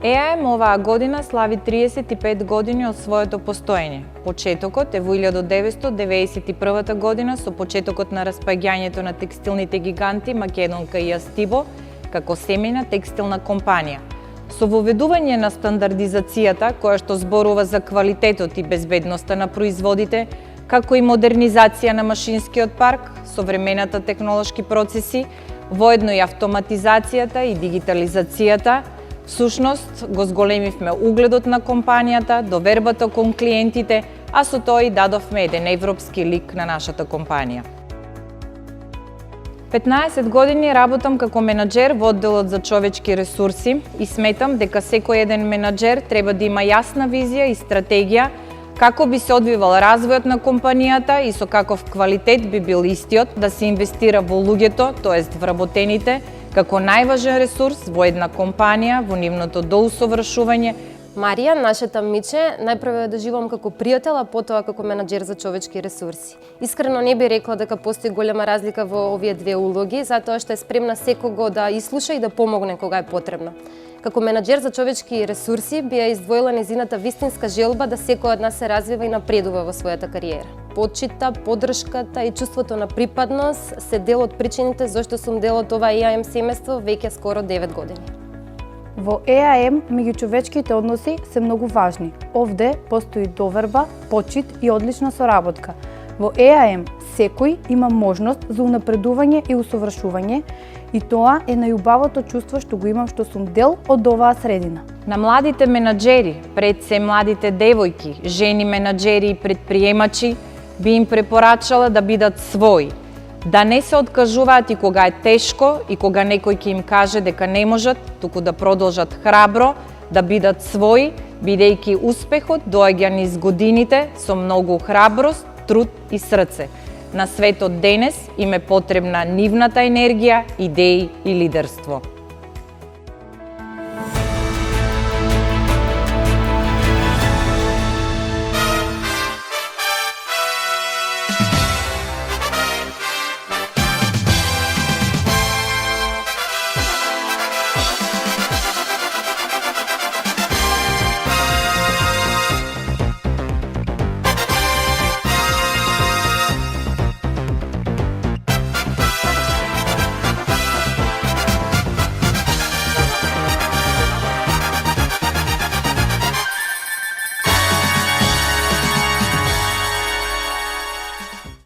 ЕАМ оваа година слави 35 години од своето постоење. Почетокот е во 1991 година со почетокот на распаѓањето на текстилните гиганти Македонка и Астибо како семејна текстилна компанија. Со воведување на стандардизацијата, која што зборува за квалитетот и безбедноста на производите, како и модернизација на машинскиот парк, современата технолошки процеси, воедно и автоматизацијата и дигитализацијата, всушност го зголемивме угледот на компанијата, довербата кон клиентите, а со тоа и дадовме еден европски лик на нашата компанија. 15 години работам како менаџер во одделот за човечки ресурси и сметам дека секој еден менаџер треба да има јасна визија и стратегија како би се одвивал развојот на компанијата и со каков квалитет би бил истиот да се инвестира во луѓето, тоест вработените, како најважен ресурс во една компанија, во нивното доусовршување. Марија, нашата Миче, најпрво ја доживувам како пријател, а потоа како менаџер за човечки ресурси. Искрено не би рекла дека постои голема разлика во овие две улоги, затоа што е спремна секого да изслуша и да помогне кога е потребно. Како менаџер за човечки ресурси би ја издвоила незината вистинска желба да секој од нас се развива и напредува во својата кариера. Почита, поддршката и чувството на припадност се дел од причините зашто сум дел од ова ЕАМ семејство веќе скоро 9 години. Во ЕАМ меѓучовечките односи се многу важни. Овде постои доверба, почит и одлична соработка. Во ЕАМ секој има можност за унапредување и усовршување и тоа е најубавото чувство што го имам што сум дел од оваа средина. На младите менаџери, пред се младите девојки, жени менаџери и предприемачи, би им препорачала да бидат своји, да не се откажуваат и кога е тешко и кога некој ќе им каже дека не можат, туку да продолжат храбро, да бидат своји, бидејќи успехот доаѓа низ годините со многу храброст, труд и срце. На светот денес им е потребна нивната енергија, идеи и лидерство.